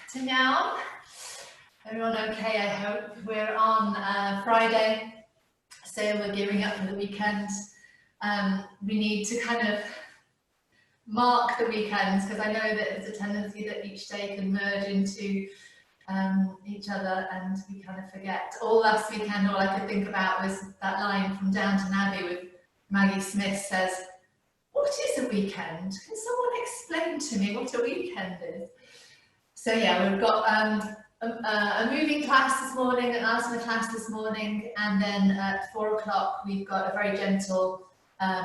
So now, everyone okay, I hope. We're on Friday, so we're gearing up for the weekend. We need to kind of mark the weekends, because I know that there's a tendency that each day can merge into each other and we kind of forget. All last weekend, all I could think about was that line from Downton Abbey with Maggie Smith says, "What is a weekend? Can someone explain to me what a weekend is?" So yeah, we've got a moving class this morning, an asana class this morning, and then at 4 o'clock we've got a very gentle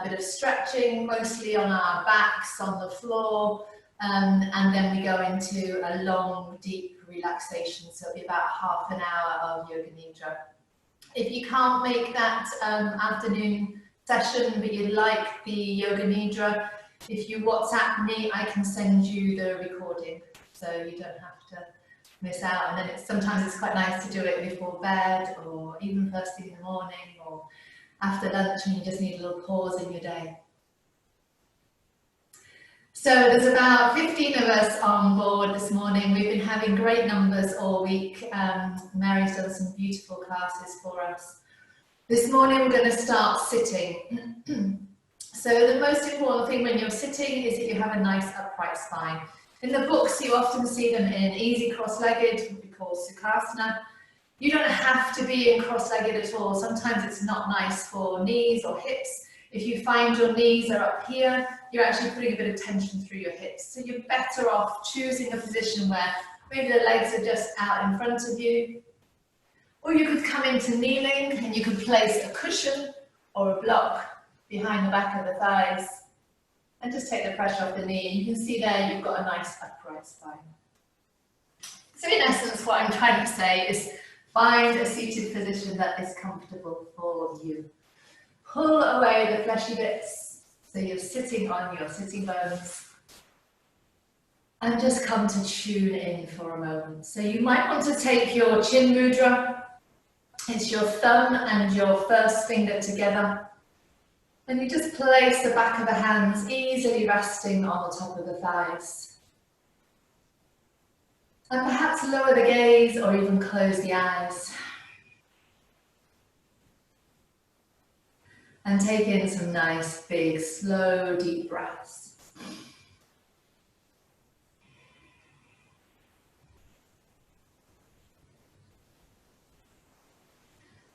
bit of stretching, mostly on our backs, on the floor, and then we go into a long, deep relaxation, so it'll be about half an hour of Yoga Nidra. If you can't make that afternoon session, but you'd like the Yoga Nidra, if you WhatsApp me, I can send you the recording, so you don't have to miss out. And then sometimes it's quite nice to do it before bed, or even first thing in the morning, or after lunch, and you just need a little pause in your day. So there's about 15 of us on board this morning. We've been having great numbers all week. Mary's done some beautiful classes for us. This morning we're going to start sitting. So the most important thing when you're sitting is that you have a nice upright spine. In the books you often see them in easy cross-legged, what we call Sukhasana. You don't have to be in cross-legged at all. Sometimes it's not nice for knees or hips. If you find your knees are up here, you're actually putting a bit of tension through your hips. So you're better off choosing a position where maybe the legs are just out in front of you. Or you could come into kneeling and you could place a cushion or a block behind the back of the thighs and just take the pressure off the knee. You can see there you've got a nice upright spine. So in essence, what I'm trying to say is find a seated position that is comfortable for you. Pull away the fleshy bits, so you're sitting on your sitting bones. And just come to tune in for a moment. So you might want to take your chin mudra. It's your thumb and your first finger together. And you just place the back of the hands easily resting on the top of the thighs. And perhaps lower the gaze or even close the eyes. And take in some nice, big, slow, deep breaths.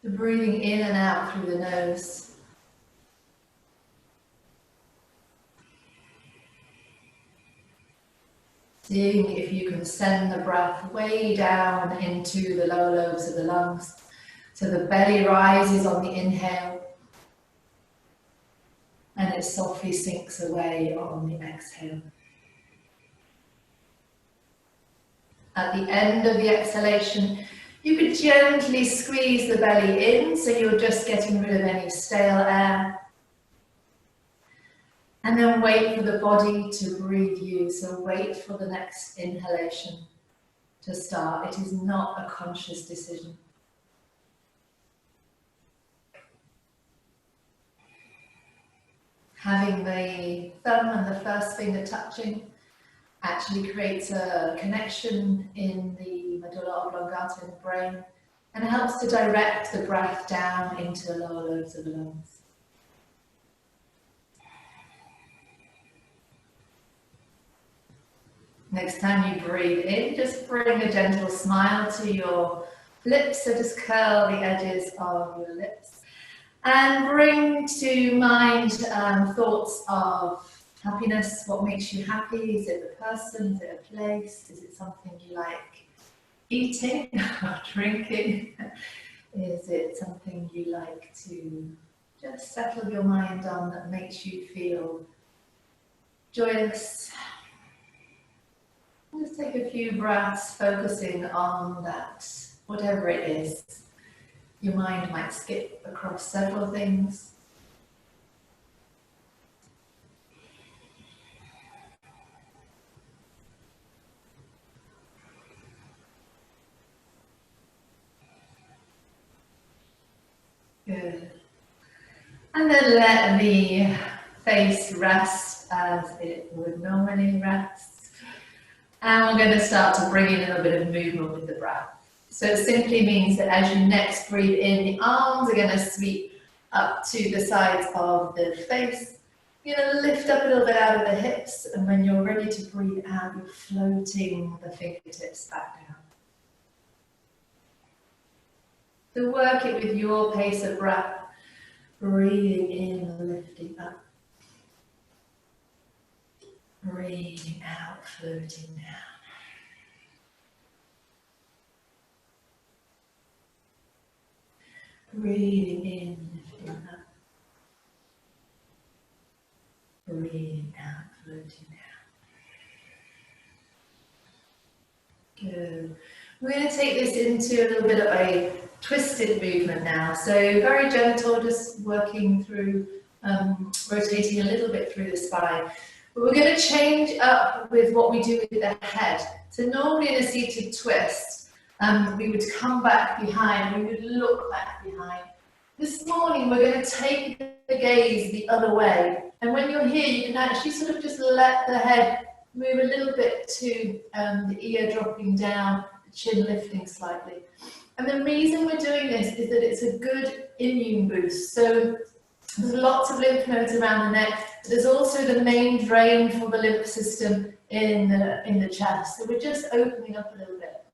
The breathing in and out through the nose. Seeing if you can send the breath way down into the lower lobes of the lungs. So the belly rises on the inhale. And it softly sinks away on the exhale. At the end of the exhalation, you could gently squeeze the belly in, so you're just getting rid of any stale air. And then wait for the body to breathe you, so wait for the next inhalation to start. It is not a conscious decision. Having the thumb and the first finger touching actually creates a connection in the medulla oblongata in the brain, and it helps to direct the breath down into the lower lobes of the lungs. Next time you breathe in, just bring a gentle smile to your lips, so just curl the edges of your lips. And bring to mind thoughts of happiness. What makes you happy? Is it the person? Is it a place? Is it something you like eating or drinking? Is it something you like to just settle your mind on that makes you feel joyous? Just take a few breaths focusing on that, whatever it is. Your mind might skip across several things. Good. And then let the face rest as it would normally rest. And we're going to start to bring in a little bit of movement with the breath. So it simply means that as you next breathe in, the arms are going to sweep up to the sides of the face. You're going to lift up a little bit out of the hips, and when you're ready to breathe out, you're floating the fingertips back down. So work it with your pace of breath, breathing in, lifting up. Breathing out, floating down. Breathing in, lifting up. Breathing out, floating down. Good. We're going to take this into a little bit of a twisted movement now. So very gentle, just working through, rotating a little bit through the spine. But we're going to change up with what we do with the head. So normally in a seated twist, we would come back behind, we would look back behind. This morning we're going to take the gaze the other way. And when you're here, you can actually sort of just let the head move a little bit to the ear dropping down, the chin lifting slightly. And the reason we're doing this is that it's a good immune boost. So there's lots of lymph nodes around the neck. But there's also the main drain for the lymph system in the chest. So we're just opening up a little bit.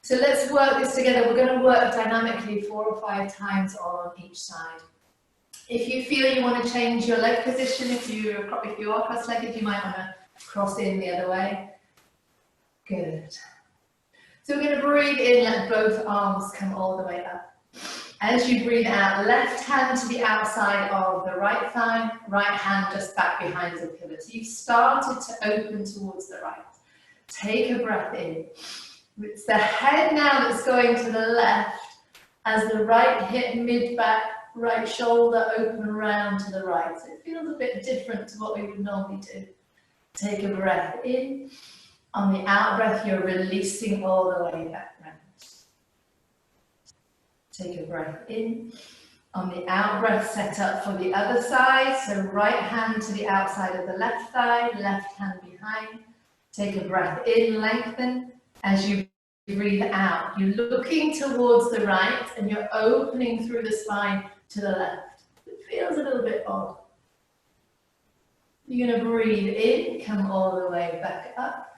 So let's work this together. We're going to work dynamically 4 or 5 times on each side. If you feel you want to change your leg position, if you are cross-legged, you might want to cross in the other way. Good. So we're going to breathe in, let both arms come all the way up. As you breathe out, left hand to the outside of the right thigh, right hand just back behind as a pivot. So you've started to open towards the right. Take a breath in. It's the head now that's going to the left as the right hip, mid-back, right shoulder open round to the right. So it feels a bit different to what we would normally do. Take a breath in. On the out breath, you're releasing all the way back round. Take a breath in. On the out breath, set up for the other side. So right hand to the outside of the left thigh, left hand behind. Take a breath in, lengthen. As you breathe out, you're looking towards the right and you're opening through the spine to the left. It feels a little bit odd. You're going to breathe in, come all the way back up.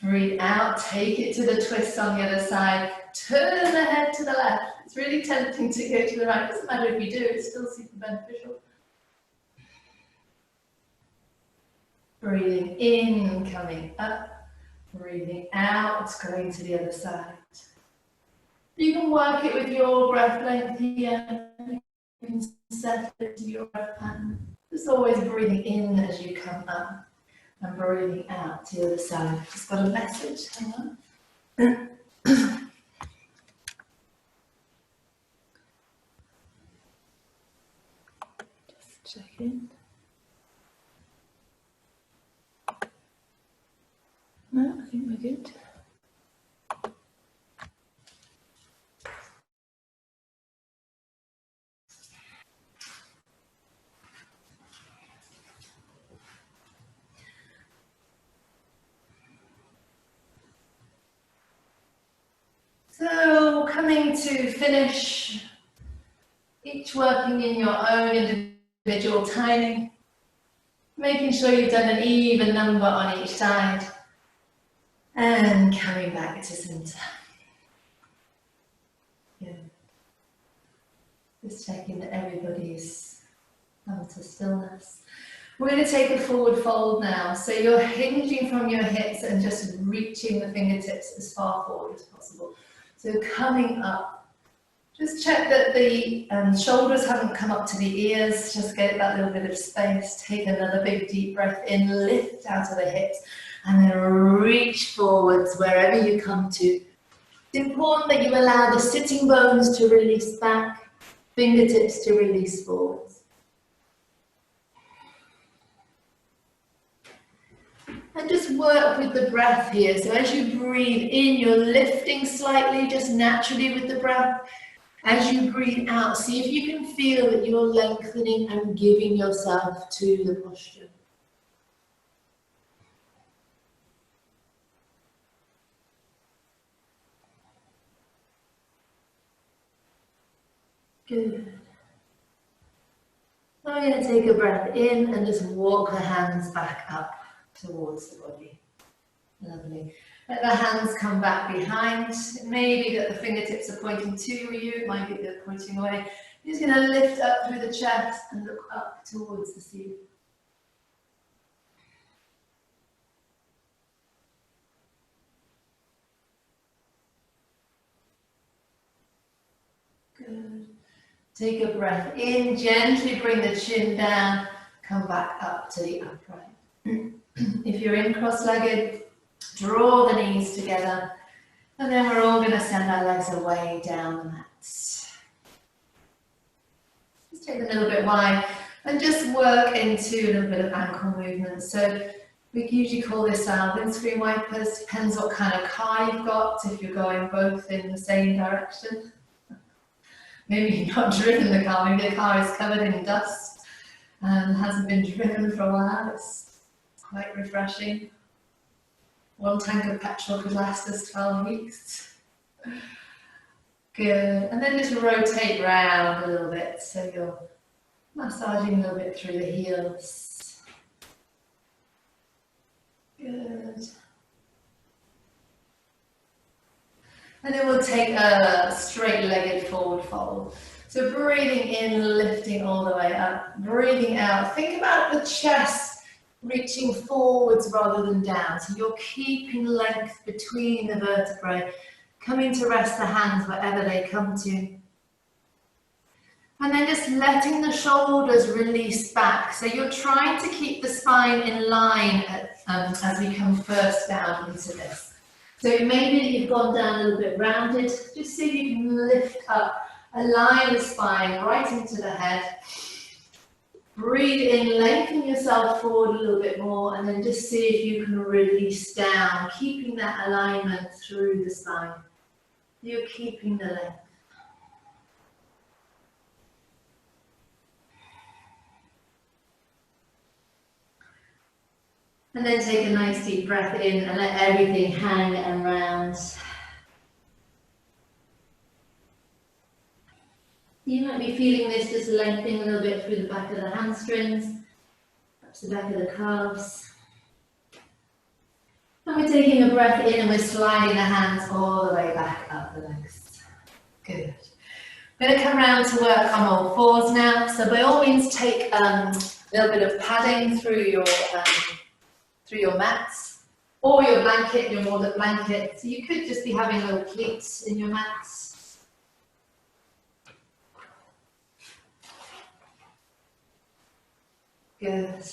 Breathe out, take it to the twist on the other side. Turn the head to the left. It's really tempting to go to the right. It doesn't matter if you do, it's still super beneficial. Breathing in, coming up. Breathing out, going to the other side. You can work it with your breath length here. You can set it to your breath pattern. Just always breathing in as you come up and breathing out to the other side. Just got a message, hang on. Just check in. No, I think we're good. So coming to finish, each working in your own individual timing, making sure you've done an even number on each side. And coming back to center. Good. Just checking that everybody's come to stillness. We're going to take a forward fold now. So you're hinging from your hips and just reaching the fingertips as far forward as possible. So coming up. Just check that the shoulders haven't come up to the ears. Just get that little bit of space. Take another big deep breath in. Lift out of the hips. And then reach forwards wherever you come to. It's important that you allow the sitting bones to release back, fingertips to release forwards. And just work with the breath here. So as you breathe in, you're lifting slightly, just naturally with the breath. As you breathe out, see if you can feel that you're lengthening and giving yourself to the posture. Good. Now we're going to take a breath in and just walk the hands back up towards the body. Lovely. Let the hands come back behind. It may be that the fingertips are pointing to you, it might be that they're pointing away. You're just going to lift up through the chest and look up towards the ceiling. Good. Take a breath in, gently bring the chin down, come back up to the upright. If you're in cross-legged, draw the knees together, and then we're all going to send our legs away down the mat. Just take a little bit wide and just work into a little bit of ankle movement. So we usually call this our windscreen wipers, depends what kind of car you've got, if you're going both in the same direction. Maybe you've not driven the car, maybe the car is covered in dust and hasn't been driven for a while. It's quite refreshing. One tank of petrol could last us 12 weeks. Good. And then just rotate round a little bit. So you're massaging a little bit through the heels. Good. And then we'll take a straight-legged forward fold. So breathing in, lifting all the way up. Breathing out. Think about the chest reaching forwards rather than down. So you're keeping length between the vertebrae, coming to rest the hands wherever they come to. And then just letting the shoulders release back. So you're trying to keep the spine in line as we come first down into this. So maybe you've gone down a little bit rounded. Just see if you can lift up, align the spine right into the head. Breathe in, lengthen yourself forward a little bit more, and then just see if you can release down, keeping that alignment through the spine. You're keeping the length. And then take a nice deep breath in and let everything hang and round. You might be feeling this just lengthening a little bit through the back of the hamstrings, perhaps the back of the calves. And we're taking a breath in and we're sliding the hands all the way back up the legs. Good. We're going to come around to work on all fours now. So by all means take a little bit of padding through your mats or your blanket, your walnut blanket. So you could just be having little pleats in your mats. Good.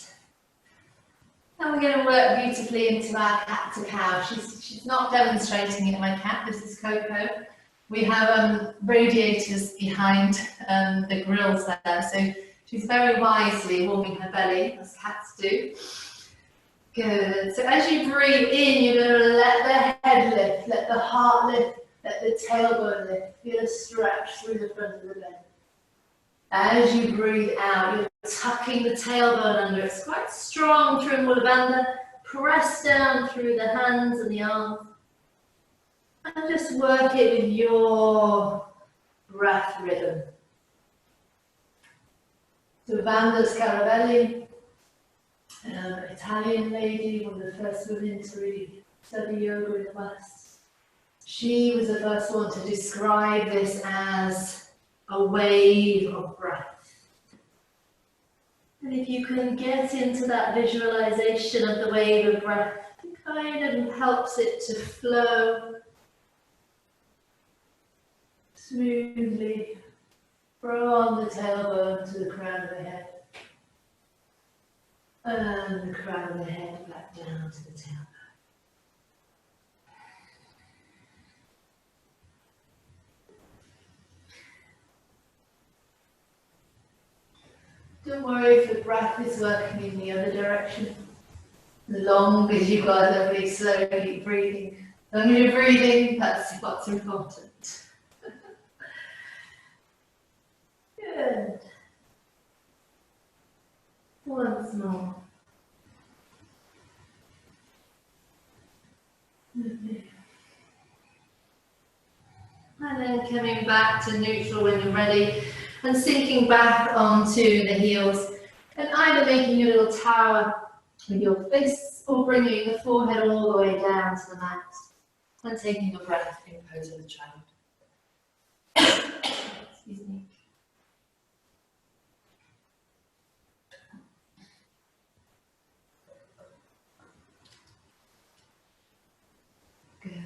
And we're going to work beautifully into our cat to cow. She's not demonstrating it, my cat. This is Coco. We have radiators behind the grills there, so she's very wisely warming her belly, as cats do. Good. So as you breathe in, you're going to let the head lift, let the heart lift, let the tailbone lift. Feel a stretch through the front of the belly. As you breathe out, you're tucking the tailbone under. It's quite strong through Mula Bandha. Press down through the hands and the arms. And just work it with your breath rhythm. So Bandha Scaravelli, Italian lady, one of the first women to really study yoga in the West. She was the first one to describe this as a wave of breath. And if you can get into that visualization of the wave of breath, it kind of helps it to flow smoothly from the tailbone to the crown of the head. And the crown of the head back down to the tailbone. Don't worry if the breath is working in the other direction. As long as you've got a lovely slow deep breathing. As long as you're breathing, that's what's important. Good. Once more. Lovely. And then coming back to neutral when you're ready. and sinking back onto the heels, and either making a little tower with your fists or bringing the forehead all the way down to the mat and taking a breath in pose of the child. Excuse me. Good.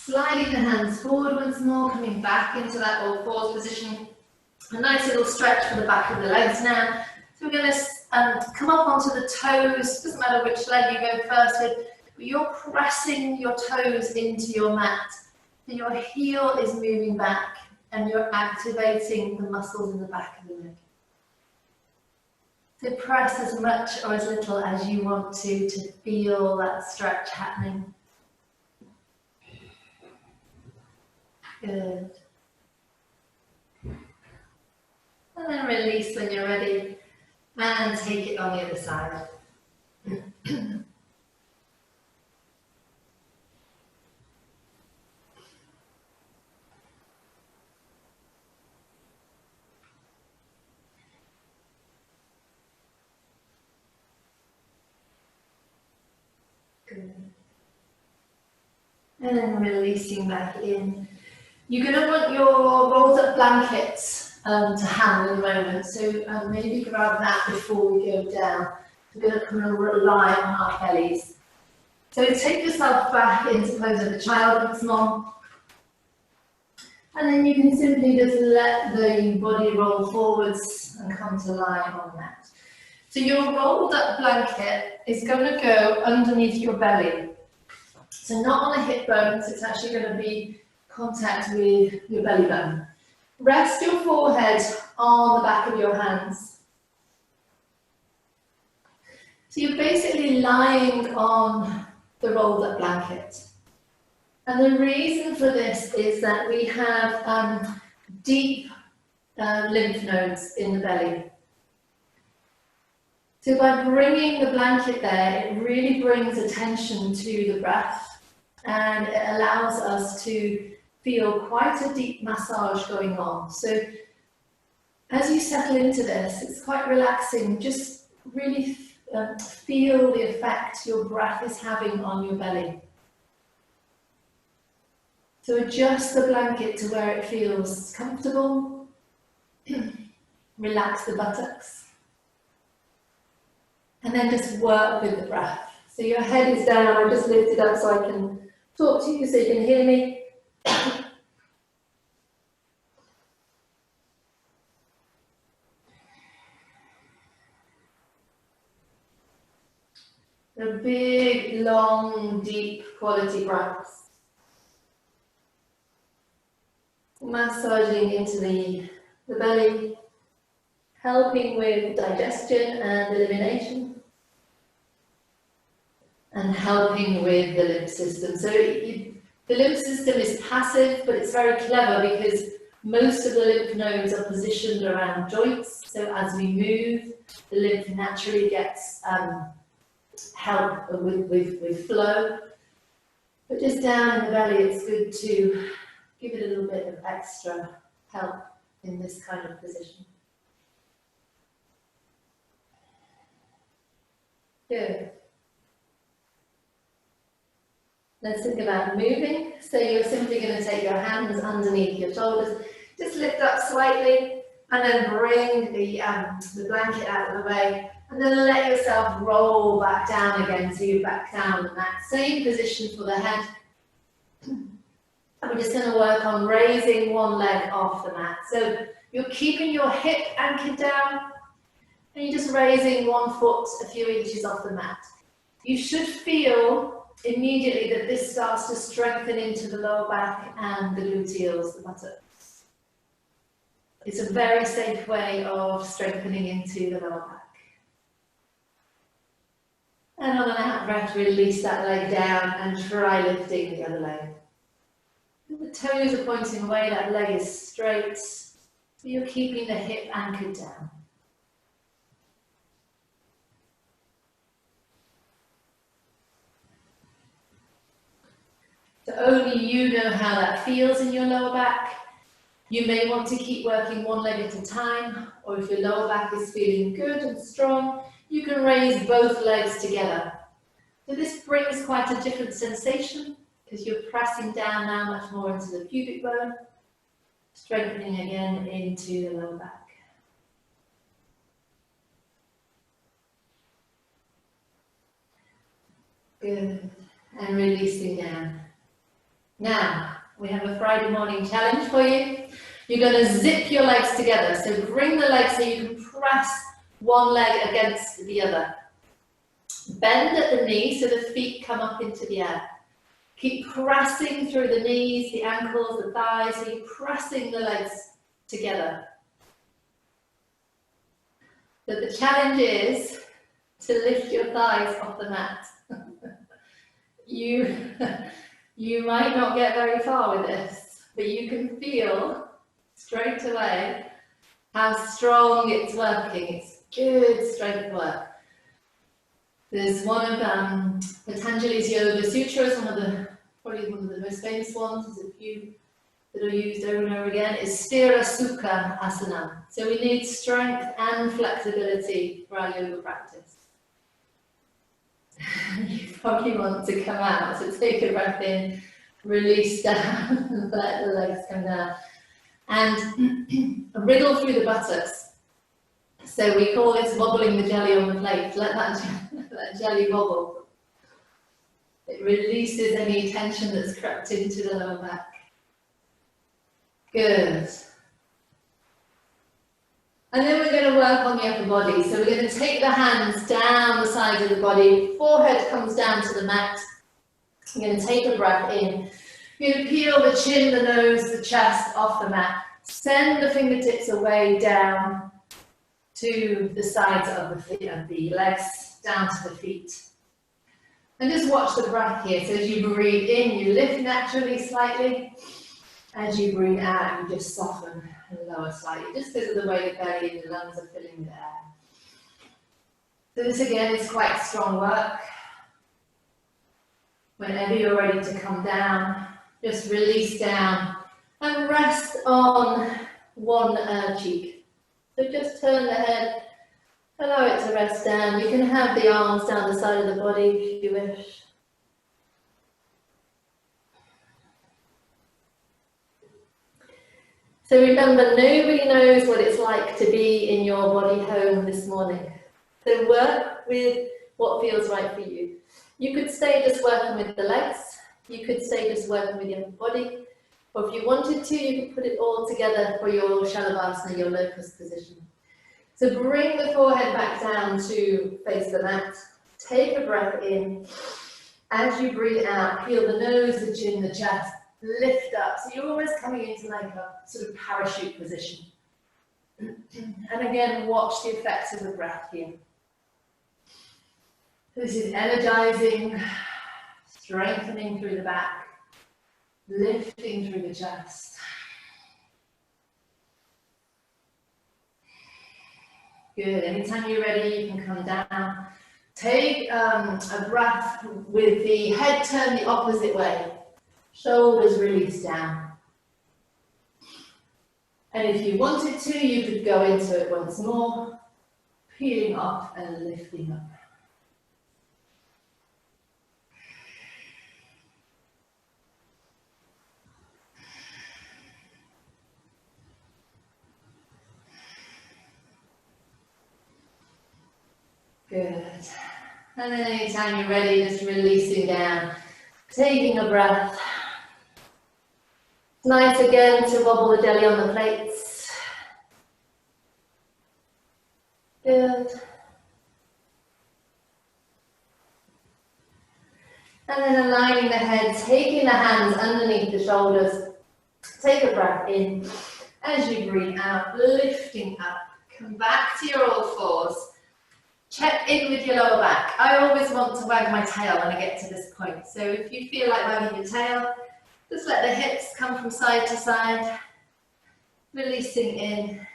Sliding the hands forward once more, coming back into that all fours position. A nice little stretch for the back of the legs now. So we're going to come up onto the toes. Doesn't matter which leg you go first with, but you're pressing your toes into your mat. So your heel is moving back and you're activating the muscles in the back of the leg. So press as much or as little as you want to feel that stretch happening. Good. And then release when you're ready and take it on the other side. Good. And then releasing back in. You're going to want your rolled up blankets to hand in a moment, so maybe grab that before we go down. We're going to come and rely on our bellies. So take yourself back into pose of the child once more. And then you can simply just let the body roll forwards and come to lie on that. So your rolled up blanket is going to go underneath your belly. So not on the hip bones, it's actually going to be contact with your belly button. Rest your forehead on the back of your hands. So you're basically lying on the rolled up blanket. And the reason for this is that we have deep lymph nodes in the belly. So by bringing the blanket there, it really brings attention to the breath and it allows us to feel quite a deep massage going on. So as you settle into this, it's quite relaxing. Just really feel the effect your breath is having on your belly. So adjust the blanket to where it feels comfortable. Relax the buttocks. And then just work with the breath. So your head is down, I just lift it up so I can talk to you so you can hear me. A big, long, deep quality breaths. Massaging into the belly, helping with digestion and elimination, and helping with the lymph system. So the lymph system is passive, but it's very clever because most of the lymph nodes are positioned around joints. So as we move, the lymph naturally gets help with flow. But just down in the belly, it's good to give it a little bit of extra help in this kind of position. Good. Let's think about moving. So you're simply going to take your hands underneath your shoulders, just lift up slightly, and then bring the blanket out of the way, and then let yourself roll back down again, so you're back down in that same position for the head. And we're just going to work on raising one leg off the mat. So you're keeping your hip anchored down, and you're just raising one foot a few inches off the mat. You should feel immediately that this starts to strengthen into the lower back and the gluteals, the buttocks. It's a very safe way of strengthening into the lower back. And on an out breath, release that leg down and try lifting the other leg. The toes are pointing away, that leg is straight, so you're keeping the hip anchored down. So only you know how that feels in your lower back. You may want to keep working one leg at a time, or if your lower back is feeling good and strong, you can raise both legs together. So this brings quite a different sensation because you're pressing down now much more into the pubic bone, strengthening again into the lower back. Good. And releasing down. Now, we have a Friday morning challenge for you. You're going to zip your legs together. So bring the legs so you can press one leg against the other. Bend at the knee so the feet come up into the air. Keep pressing through the knees, the ankles, the thighs. So you're pressing the legs together. But the challenge is to lift your thighs off the mat. You might not get very far with this, but you can feel straight away how strong it's working. It's good strength work. There's one of Patanjali's Yoga Sutras, probably one of the most famous ones. There's a few that are used over and over again. Is Sthira Sukha Asana. So we need strength and flexibility for our yoga practice. You probably want to come out, so take a breath in, release down, let the legs come down, and wriggle through the buttocks. So we call this wobbling the jelly on the plate. Let that jelly wobble. It releases any tension that's crept into the lower back. Good. And then we're going to work on the upper body. So we're going to take the hands down the side of the body, forehead comes down to the mat. We're going to take a breath in. You're going to peel the chin, the nose, the chest off the mat. Send the fingertips away down to the sides of the legs, down to the feet. And just watch the breath here. So as you breathe in, you lift naturally slightly. As you breathe out, you just soften and lower slightly, just because of the way the belly and the lungs are filling the air. So this again is quite strong work. Whenever you're ready to come down, just release down and rest on one cheek. So just turn the head, allow it to rest down. You can have the arms down the side of the body if you wish. So remember, nobody knows what it's like to be in your body home this morning. So work with what feels right for you. You could stay just working with the legs. You could stay just working with your body. Or if you wanted to, you could put it all together for your Shalabhasana, your locust position. So bring the forehead back down to face the mat. Take a breath in. As you breathe out, peel the nose, the chin, the chest. Lift up, so you're almost coming into like a sort of parachute position. And again, watch the effects of the breath here. This is energizing, strengthening through the back, lifting through the chest. Good, anytime you're ready, you can come down. Take a breath with the head turned the opposite way. Shoulders release down. And if you wanted to, you could go into it once more, peeling off and lifting up. Good. And then anytime you're ready, just releasing down, taking a breath. It's nice again to wobble the belly on the plates. Good. And then aligning the head, taking the hands underneath the shoulders. Take a breath in. As you breathe out, lifting up. Come back to your all fours. Check in with your lower back. I always want to wag my tail when I get to this point. So if you feel like wagging your tail, just let the hips come from side to side, releasing in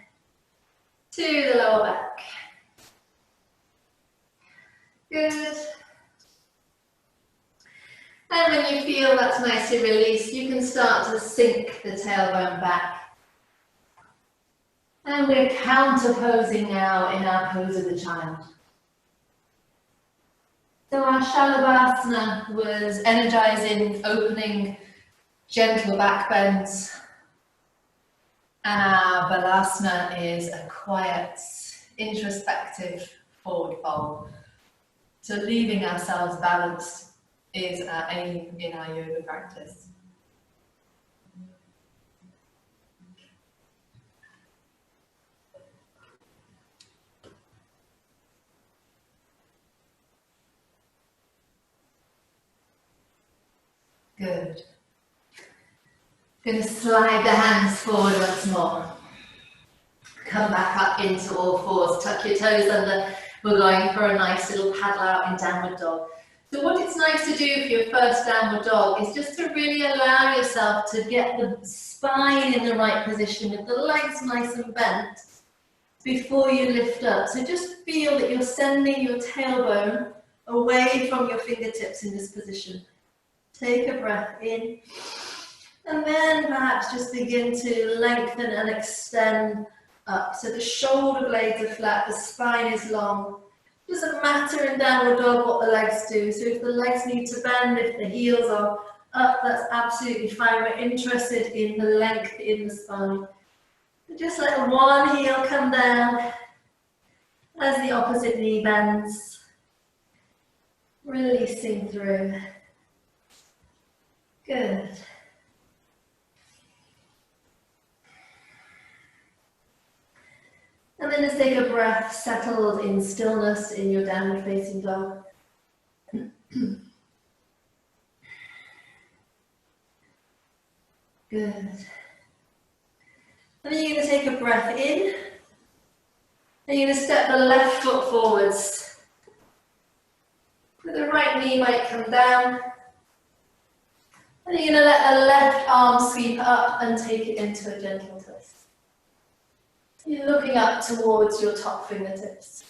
to the lower back. Good. And when you feel that's nicely released, you can start to sink the tailbone back And we're counter-posing now in our pose of the child. So our Shalabhasana was energizing, opening, gentle back bends. And our Balasana is a quiet, introspective forward fold. So leaving ourselves balanced is our aim in our yoga practice. Good. Going to slide the hands forward once more. Come back up into all fours. Tuck your toes under. We're going for a nice little paddle out in downward dog. So what it's nice to do for your first downward dog is just to really allow yourself to get the spine in the right position with the legs nice and bent before you lift up. So just feel that you're sending your tailbone away from your fingertips in this position. Take a breath in, and then perhaps just begin to lengthen and extend up. So the shoulder blades are flat, the spine is long. Doesn't matter in downward dog what the legs do. So if the legs need to bend, if the heels are up, that's absolutely fine. We're interested in the length in the spine. So just let one heel come down as the opposite knee bends. Releasing through. Good. And then just take a breath, settled in stillness in your downward facing dog. Good. And then you're going to take a breath in. And you're going to step the left foot forwards. So the right knee might come down. And you're going to let the left arm sweep up and take it into a gentle twist. You're looking up towards your top fingertips.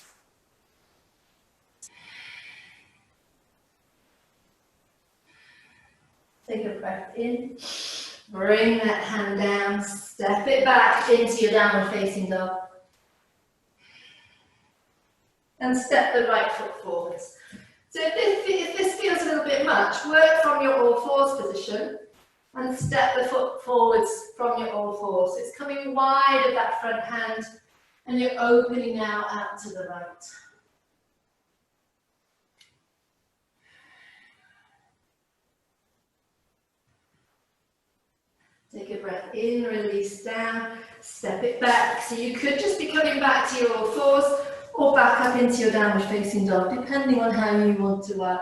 Take a breath in. Bring that hand down. Step it back into your downward facing dog. And step the right foot forwards. So if this feels a little bit much, work from your all fours position and step the foot forwards from your all fours. So it's coming wide of that front hand and you're opening now out to the right. Take a breath in, release down, step it back. So you could just be coming back to your all fours or back up into your downward facing dog, depending on how you want to work.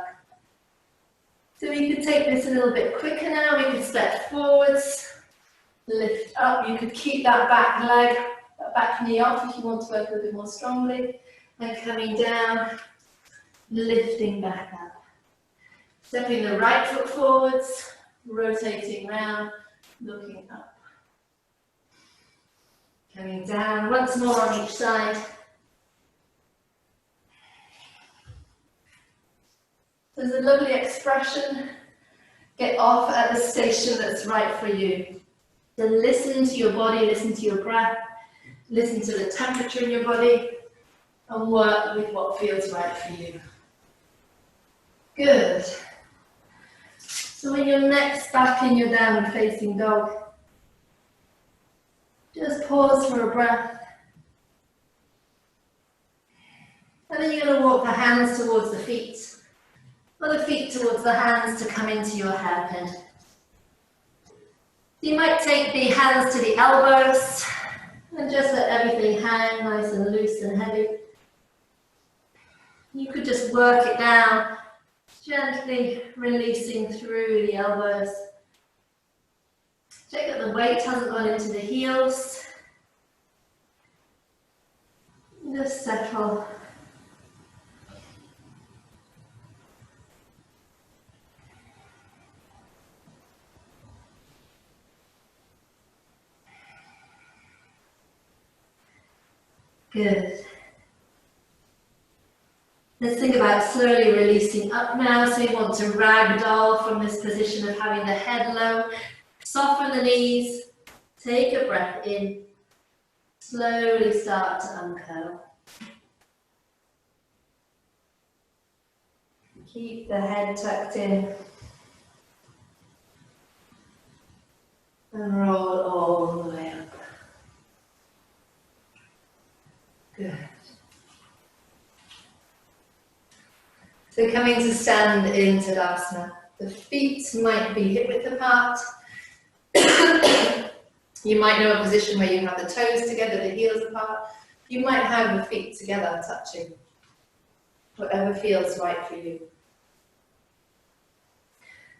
So we could take this a little bit quicker now. We could step forwards, lift up. You could keep that back leg, that back knee off if you want to work a little bit more strongly. And coming down, lifting back up. Stepping the right foot forwards, rotating round, looking up. Coming down, once more on each side. There's a lovely expression. Get off at the station that's right for you. So listen to your body, listen to your breath, listen to the temperature in your body, and work with what feels right for you. Good. So when you're next back in your downward facing dog, just pause for a breath. And then you're going to walk the hands towards the feet. Or the feet towards the hands to come into your hairpin. You might take the hands to the elbows and just let everything hang nice and loose and heavy. You could just work it down, gently releasing through the elbows. Check that the weight hasn't gone into the heels. Just settle. Good. Let's think about slowly releasing up now. So you want to ragdoll from this position of having the head low. Soften the knees. Take a breath in. Slowly start to uncurl. Keep the head tucked in. And roll all the way up. Good. So coming to stand in Tadasana. The feet might be hip width apart. You might know a position where you have the toes together, the heels apart. You might have the feet together touching. Whatever feels right for you.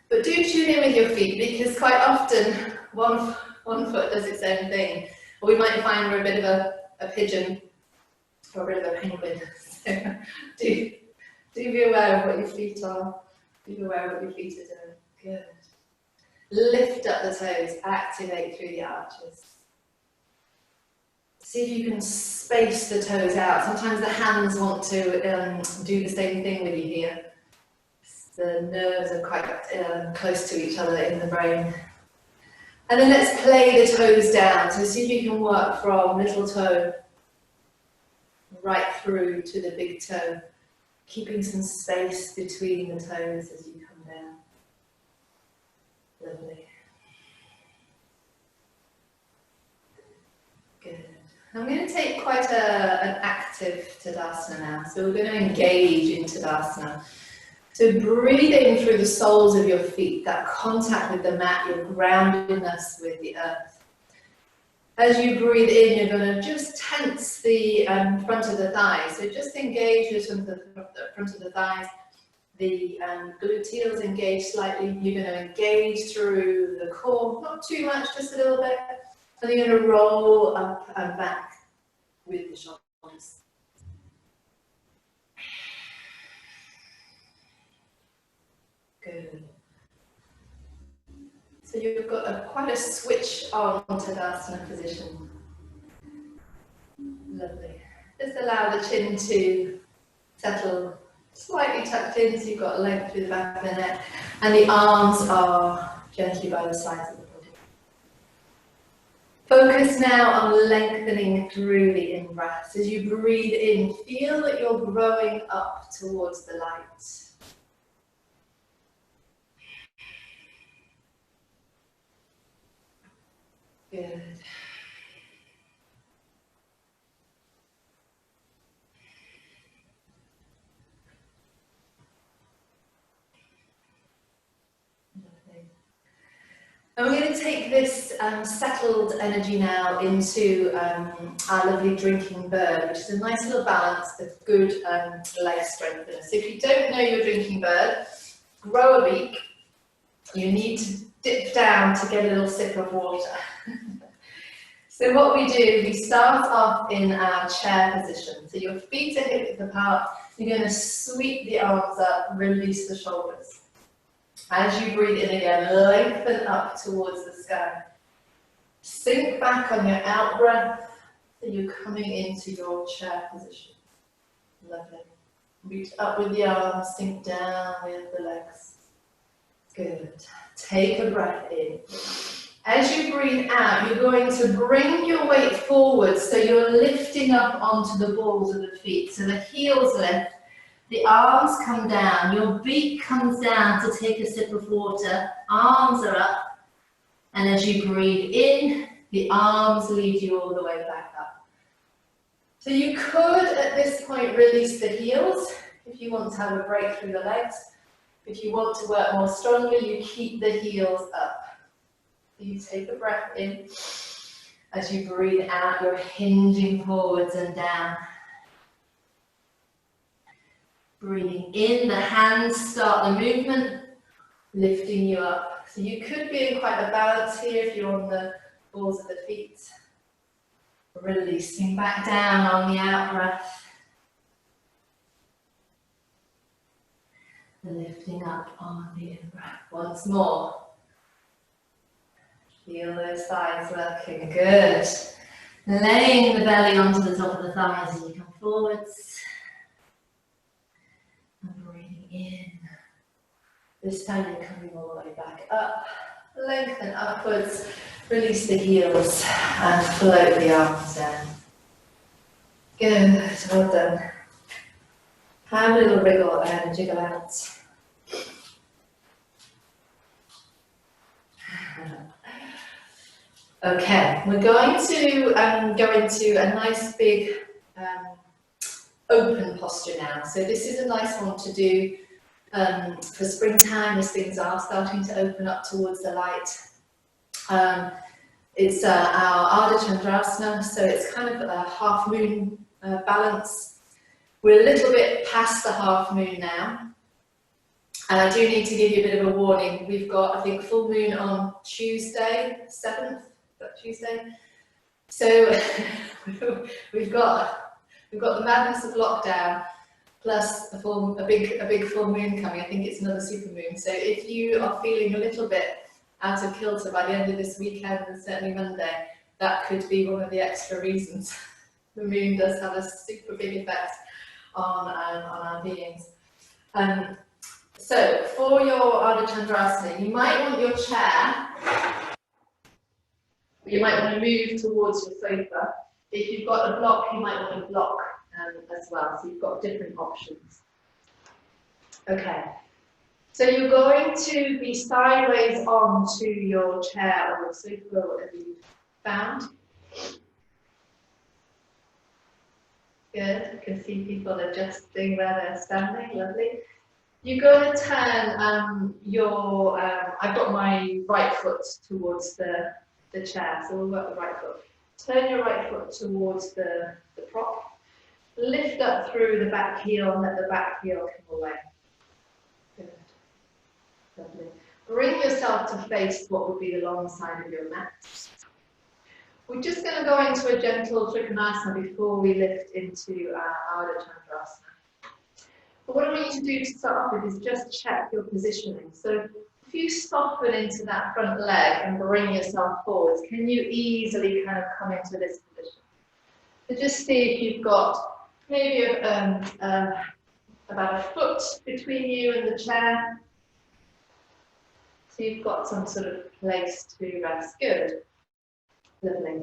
But do tune in with your feet, because quite often one foot does its own thing. Or we might find we're a bit of a pigeon or a bit of a penguin. So do be aware of what your feet are. Be aware of what your feet are doing. Good. Lift up the toes, activate through the arches. See if you can space the toes out. Sometimes the hands want to do the same thing with you here. The nerves are quite close to each other in the brain. And then let's play the toes down. So see if you can work from little toe right through to the big toe, keeping some space between the toes as you come down. Lovely. Good. I'm going to take quite an active Tadasana now. So we're going to engage in Tadasana. So breathe in through the soles of your feet, that contact with the mat, your groundedness with the earth. As you breathe in, you're going to just tense the front of the thighs. So just engage the front of the thighs. The gluteals engage slightly. You're going to engage through the core, not too much, just a little bit. And you're going to roll up and back with the shoulders. Good. So you've got quite a switch on Tadasana position. Lovely. Just allow the chin to settle slightly tucked in, so you've got a length through the back of the neck, and the arms are gently by the sides of the body. Focus now on lengthening through the in-breaths. As you breathe in, feel that you're growing up towards the light. Good. And we're going to take this settled energy now into our lovely drinking bird, which is a nice little balance of good leg strengthener. So if you don't know your drinking bird, grow a beak. You need to dip down to get a little sip of water. So what we do, we start off in our chair position. So your feet are hip width apart. You're going to sweep the arms up, release the shoulders. As you breathe in again, lengthen up towards the sky. Sink back on your out breath, so you're coming into your chair position. Lovely. Reach up with the arms, sink down with the legs. Good. Take a breath in. As you breathe out, you're going to bring your weight forward, so you're lifting up onto the balls of the feet. So the heels lift. The arms come down, your beak comes down to take a sip of water, arms are up, and as you breathe in, the arms lead you all the way back up. So you could, at this point, release the heels if you want to have a break through the legs. If you want to work more strongly, you keep the heels up. You take a breath in. As you breathe out, you're hinging forwards and down. Breathing in, the hands start the movement, lifting you up. So you could be in quite a balance here if you're on the balls of the feet. Releasing back down on the out breath. Lifting up on the in breath. Once more. Feel those thighs working. Good. Laying the belly onto the top of the thighs as you come forwards. In. This time you're coming all the way back up, lengthen upwards, release the heels and float the arms down. Good, well done. Have a little wriggle and jiggle out. Okay, we're going to go into a nice big open posture now. So this is a nice one to do for springtime as things are starting to open up towards the light. It's our Ardha Chandrasana, so it's kind of a half moon balance. We're a little bit past the half moon now. And I do need to give you a bit of a warning. We've got, I think, full moon on Tuesday, 7th, is that Tuesday? So we've got the madness of lockdown plus a big full moon coming. I think it's another super moon. So if you are feeling a little bit out of kilter by the end of this weekend and certainly Monday, that could be one of the extra reasons. The moon does have a super big effect on our beings. So for your Ardha Chandrasana, you might want your chair, you might want to move towards your sofa. If you've got a block, you might want a block as well, so you've got different options. Okay, so you're going to be sideways onto your chair or your sofa or whatever you've found. Good, you can see people adjusting where they're standing, lovely. You're going to turn I've got my right foot towards the chair, so we'll work the right foot. Turn your right foot towards the prop. Lift up through the back heel and let the back heel come away. Good. Lovely. Bring yourself to face what would be the long side of your mat. We're just going to go into a gentle Trikonasana before we lift into our Ardha Chandrasana. But what I want you to do to start off with is just check your positioning. So if you soften into that front leg and bring yourself forwards, can you easily kind of come into this position? So just see if you've got maybe about a foot between you and the chair. So you've got some sort of place to rest. Good. Lovely.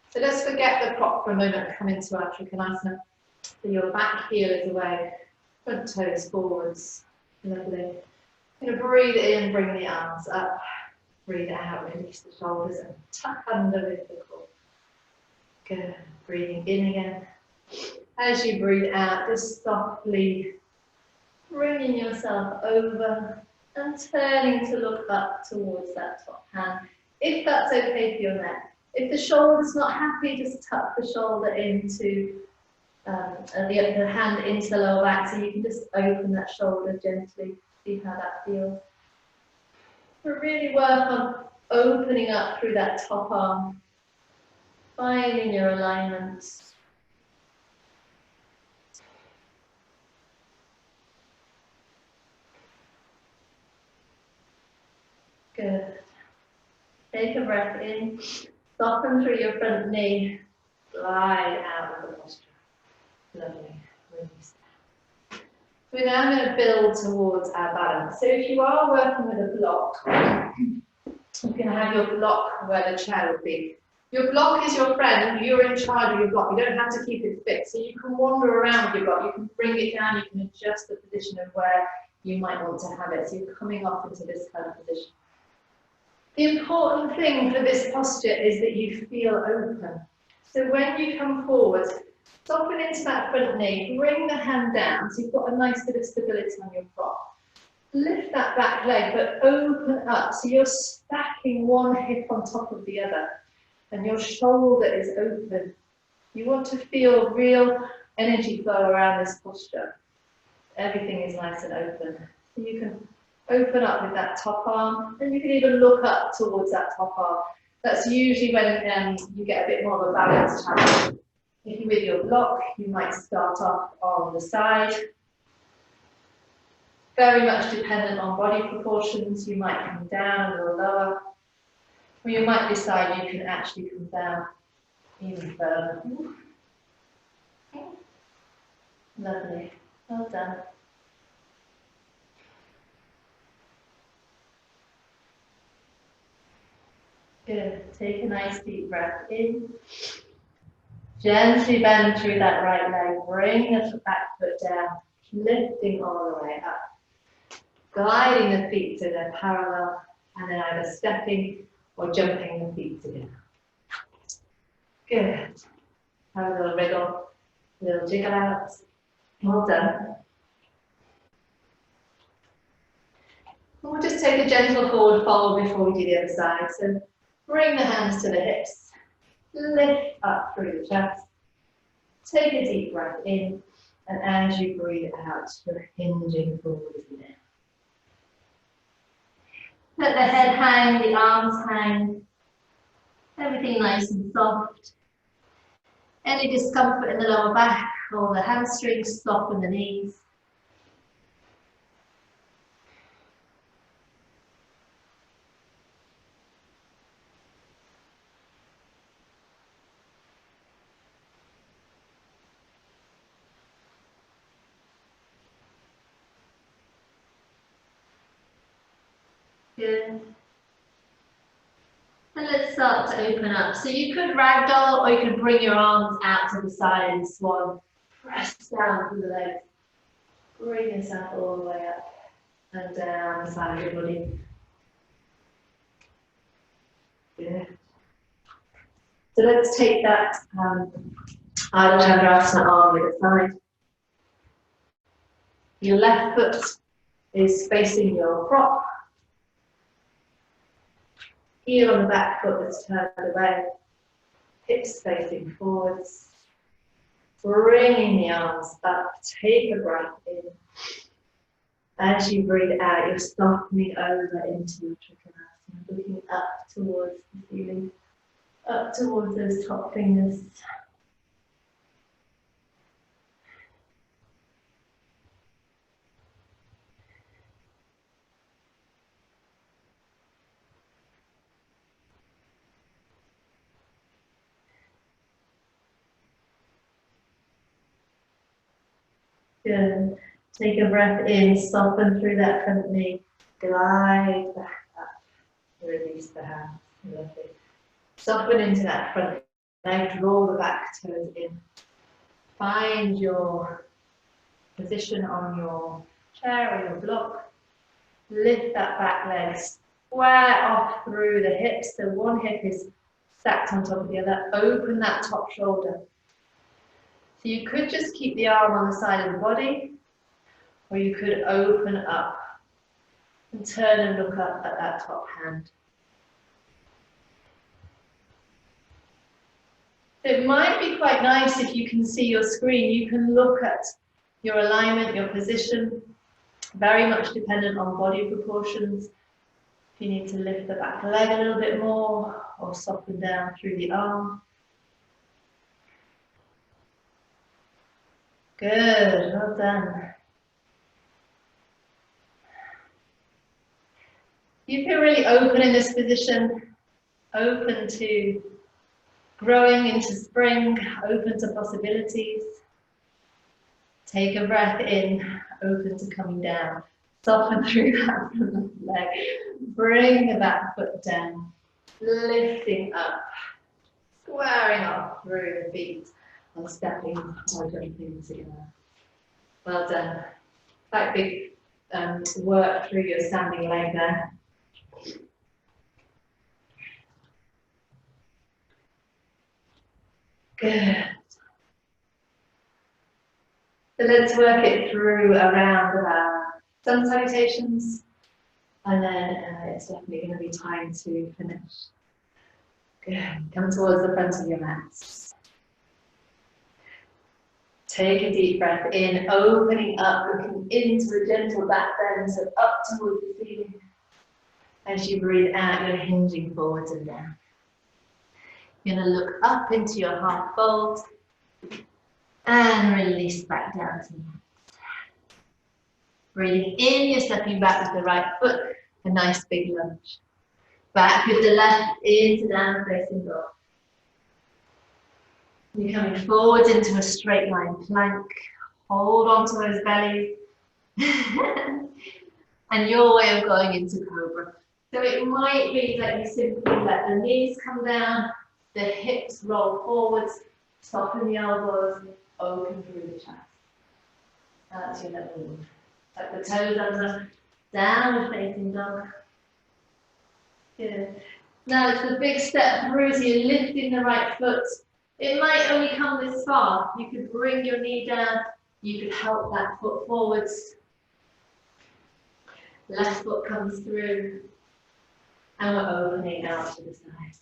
So let's forget the prop for a moment and come into our Trikonasana. So your back heel is away. Front toes forwards. Lovely. Going to breathe in, bring the arms up. Breathe out, release the shoulders and tuck under with the core. Good. Breathing in again. As you breathe out, just softly bringing yourself over and turning to look up towards that top hand, if that's okay for your neck. If the shoulder's not happy, just tuck the shoulder into the hand into the lower back, so you can just open that shoulder gently, see how that feels. But really work on opening up through that top arm, finding your alignment. Good. Take a breath in, soften through your front knee, glide out of the posture. Lovely. Release. We're now going to build towards our balance. So if you are working with a block, you can have your block where the chair would be. Your block is your friend, you're in charge of your block. You don't have to keep it fixed. So you can wander around with your block, you can bring it down, you can adjust the position of where you might want to have it. So you're coming off into this kind of position. The important thing for this posture is that you feel open. So when you come forward, soften into that front knee, bring the hand down so you've got a nice bit of stability on your prop. Lift that back leg, but open up so you're stacking one hip on top of the other and your shoulder is open. You want to feel real energy flow around this posture. Everything is nice and open. So you can open up with that top arm and you can even look up towards that top arm. That's usually when you get a bit more of a balance challenge. If you're with your block, you might start off on the side. Very much dependent on body proportions, you might come down a little lower, or you might decide you can actually come down even further. Lovely, well done. Good, take a nice deep breath in. Gently bend through that right leg, bring the back foot down, lifting all the way up. Gliding the feet so they're parallel, and then either stepping or jumping the feet together. Good. Have a little wriggle, a little jiggle out. Well done. We'll just take a gentle forward fold before we do the other side. So bring the hands to the hips, lift up through the chest. Take a deep breath in, and as you breathe out, you're hinging forward and down. Let the head hang, the arms hang, everything nice and soft. Any discomfort in the lower back or the hamstrings, soften the knees. Good. And let's start to open up. So you could ragdoll or you could bring your arms out to the side and swan. Press down through the legs. Bring yourself all the way up and down the side of your body. Good. So let's take that idle chandrasana arm with the side. Your left foot is facing your prop. Heel on the back foot that's turned away, hips facing forwards, bringing the arms up, take a breath in. As you breathe out, you're softening over into your trikonasana, looking up towards the ceiling, up towards those top fingers. Good. Take a breath in, soften through that front knee, glide back up, release the hands. Lovely. Soften into that front leg, draw the back toes in. Find your position on your chair or your block. Lift that back leg, square off through the hips, so one hip is stacked on top of the other. Open that top shoulder. So you could just keep the arm on the side of the body, or you could open up and turn and look up at that top hand. It might be quite nice if you can see your screen. You can look at your alignment, your position, very much dependent on body proportions. If you need to lift the back leg a little bit more or soften down through the arm. Good, well done. You feel really open in this position, open to growing into spring, open to possibilities. Take a breath in, open to coming down. Soften through that front leg. Bring the back foot down, lifting up, squaring off through the feet. Or stepping or jumping together. Well done. Quite big work through your standing leg there. Good. So let's work it through around sun salutations, and then it's definitely going to be time to finish. Good. Come towards the front of your mats. Take a deep breath in, opening up, looking into a gentle back bend, so up towards the ceiling. As you breathe out, you're hinging forwards and down. You're going to look up into your half fold and release back down to the mat. Breathing in, you're stepping back with the right foot, a nice big lunge. Back with the left into down facing dog. You're coming forwards into a straight line plank. Hold on to those bellies. And your way of going into cobra. So it might be that you simply let the knees come down, the hips roll forwards, Soften the elbows, open through the chest. That's your level one. Tuck the toes under, downward facing dog. Good. Now it's the big step through, so you're lifting the right foot. It might only come this far. You could bring your knee down, you could help that foot forwards. Left foot comes through, and we're opening out to the side.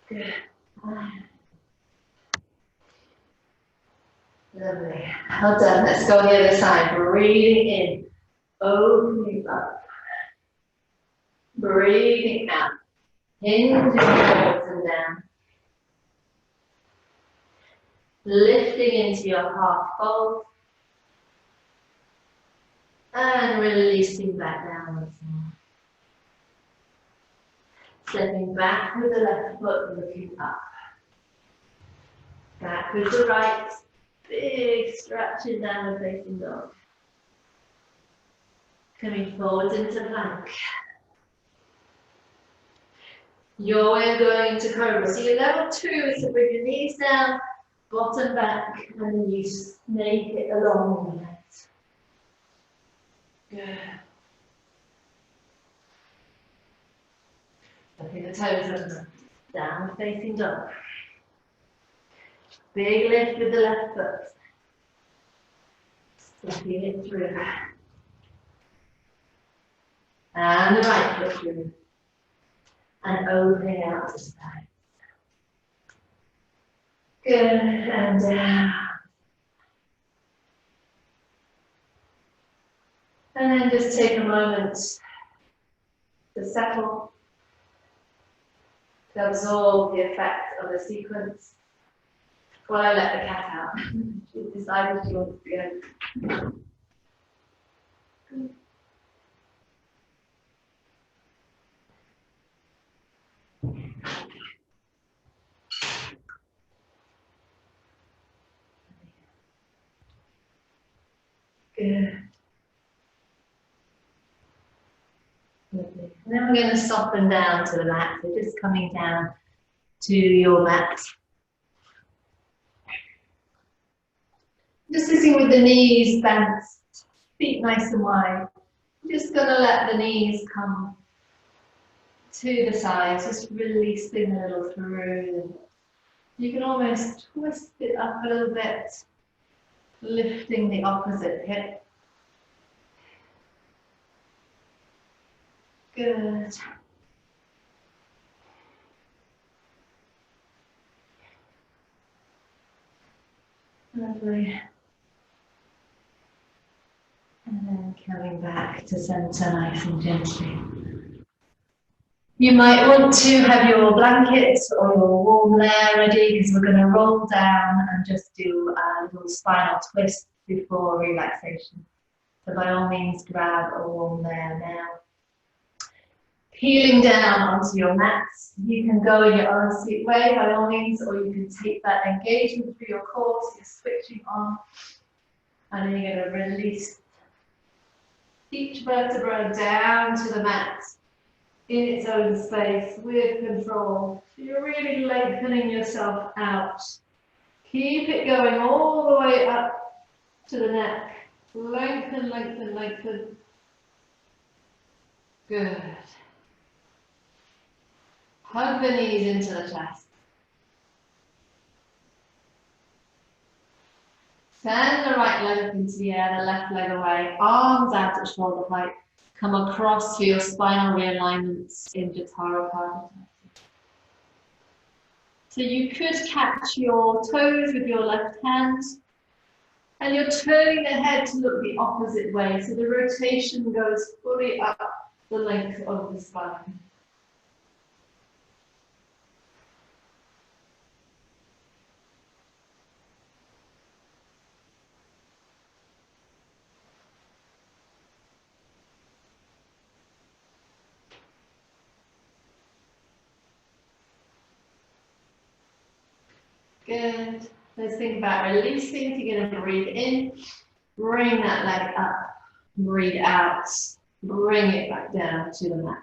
Good. Lovely. Well done. Let's go on the other side. Breathing in, opening up. Breathing out. Hinging forwards and down. Lifting into your half fold. And releasing back down once more. Stepping back with the left foot, looking up. Back with the right. Big stretching downward facing dog. Coming forwards into plank. Your way of going into cobra. So your level 2 is to bring your knees down, bottom back, and then you snake it along the legs. Good. Looking the toes under. Downward facing dog. Big lift with the left foot. Stepping it through. And the right foot through. And opening out to side. Good, and down. And then just take a moment to settle, to absorb the effect of the sequence. While I let the cat out. She's decided she wants to go. Good. Lovely. And then we're going to soften down to the mat. So just coming down to your mat. Just sitting with the knees bent, feet nice and wide. I'm just going to let the knees come to the sides, just releasing a little through. You can almost twist it up a little bit, lifting the opposite hip. Good. Lovely. And then coming back to center nice and gently. You might want to have your blankets or your warm layer ready because we're going to roll down and just do a little spinal twist before relaxation. So by all means grab a warm layer now. Peeling down onto your mats. You can go in your own sweet way by all means, or you can take that engagement through your core, so you're switching on. And then you're going to release each vertebra down to the mat in its own space with control. So you're really lengthening yourself out. Keep it going all the way up to the neck. Lengthen, lengthen, lengthen. Good. Hug the knees into the chest. Send the right leg up into the air, the left leg away, arms out at shoulder height. Come across for your spinal realignments in Jatara. So you could catch your toes with your left hand, and you're turning the head to look the opposite way. So the rotation goes fully up the length of the spine. Good. Let's think about releasing. If you're going to breathe in, bring that leg up. Breathe out. Bring it back down to the mat.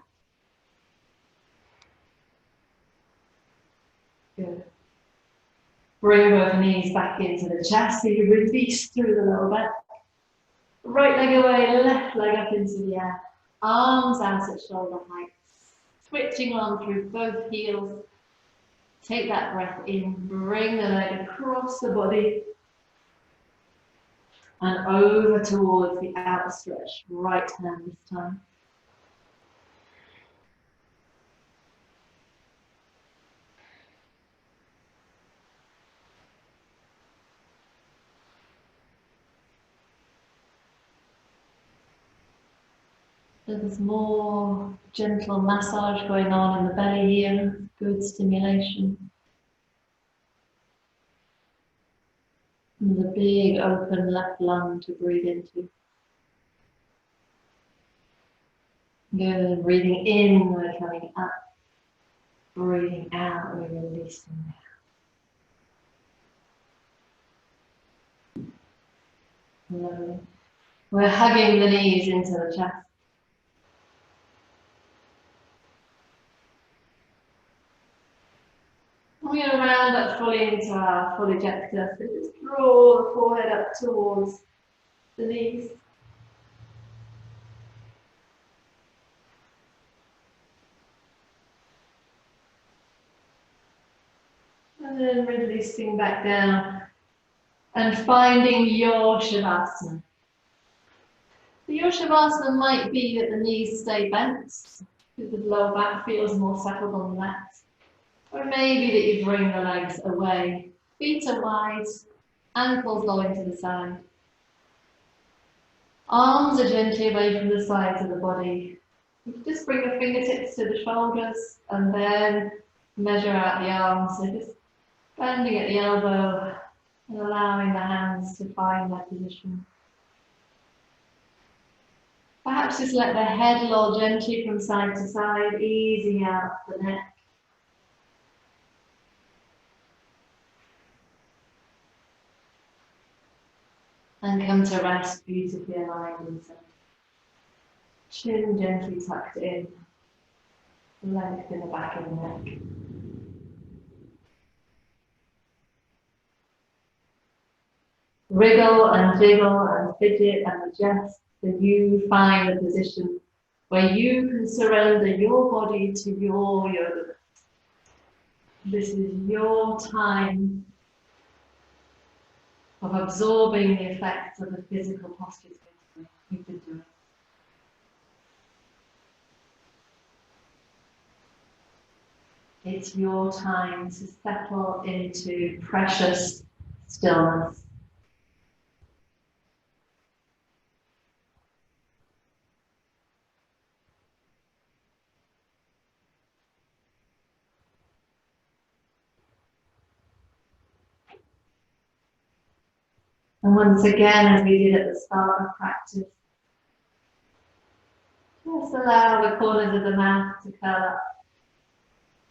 Good. Bring both knees back into the chest so you release through the lower back. Right leg away, left leg up into the air. Arms out at shoulder height. Switching on through both heels. Take that breath in, bring the leg across the body and over towards the outstretched right hand this time. There's more gentle massage going on in the belly here, good stimulation. And the big open left lung to breathe into. Good, breathing in, we're coming up. Breathing out, we're releasing down. Lovely. We're hugging the knees into the chest. We're going to round up fully into our full ejector. So just draw the forehead up towards the knees. And then releasing back down and finding your Shavasana. So your Shavasana might be that the knees stay bent, because the lower back feels more settled on the left. Or maybe that you bring the legs away. Feet are wide, ankles going to the side. Arms are gently away from the sides of the body. You just bring the fingertips to the shoulders and then measure out the arms. So just bending at the elbow and allowing the hands to find their position. Perhaps just let the head loll gently from side to side, easing out the neck. And come to rest beautifully aligned in center. Chin gently tucked in, length in the back of the neck. Wriggle and jiggle and fidget and adjust so you find a position where you can surrender your body to your yoga. This is your time of absorbing the effects of the physical postures you've been doing. It's your time to settle into precious stillness. And once again, as we did at the start of practice, just allow the corners of the mouth to curl up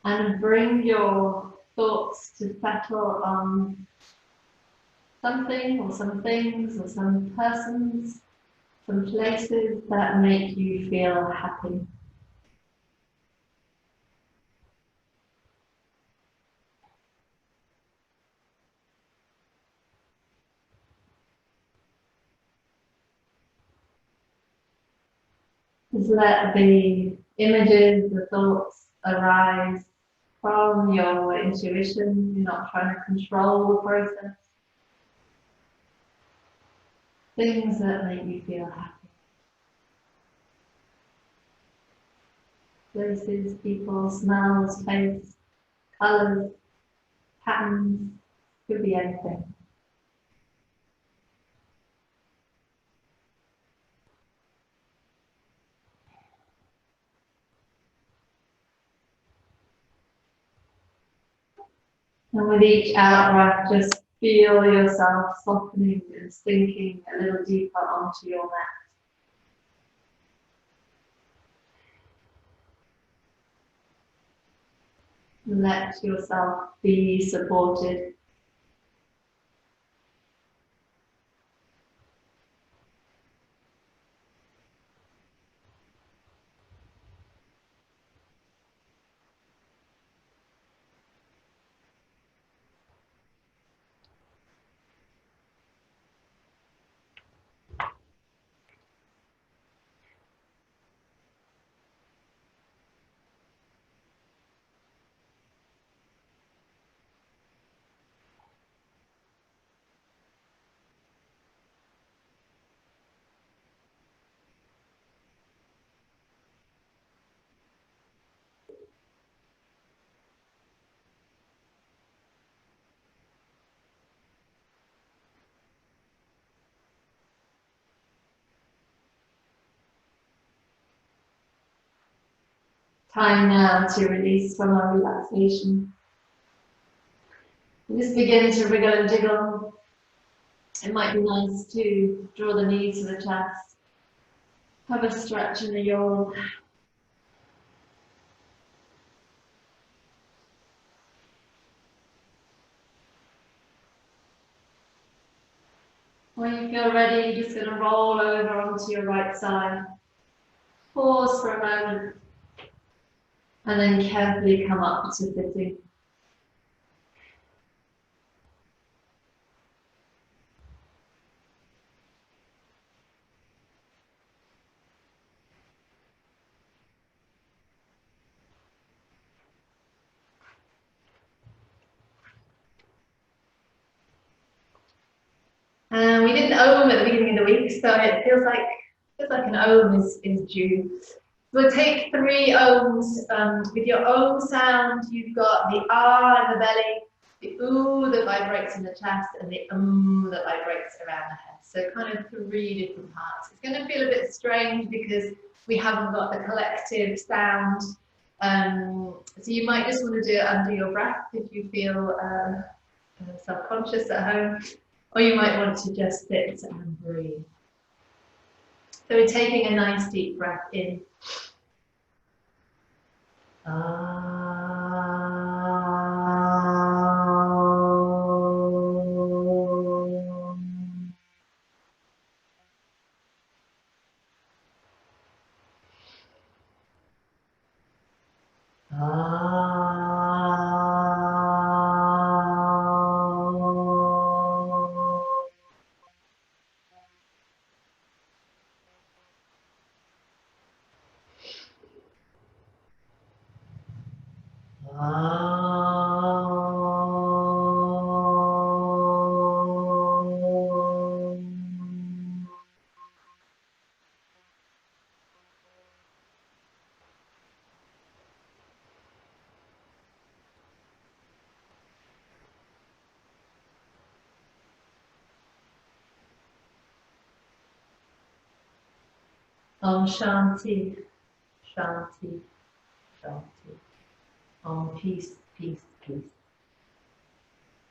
and bring your thoughts to settle on something or some things or some persons, some places that make you feel happy. Just let the images, the thoughts arise from your intuition. You're not trying to control the process. Things that make you feel happy. Places, people, smells, tastes, colours, patterns, could be anything. And with each out breath, just feel yourself softening and sinking a little deeper onto your mat. Let yourself be supported. Time now to release from our relaxation. And just begin to wriggle and jiggle. It might be nice to draw the knees to the chest. Have a stretch in the yawn. When you feel ready, you're just going to roll over onto your right side. Pause for a moment. And then carefully come up to sitting. We did an Om at the beginning of the week, so it feels like an Om is due. We'll take 3 Oms. With your Om sound, you've got the Ah in the belly, the Oo that vibrates in the chest, and the that vibrates around the head. So kind of 3 different parts. It's going to feel a bit strange because we haven't got the collective sound. So you might just want to do it under your breath if you feel self-conscious at home. Or you might want to just sit and breathe. So we're taking a nice deep breath in. Om Shanti, Shanti, Shanti. Om peace, peace, peace.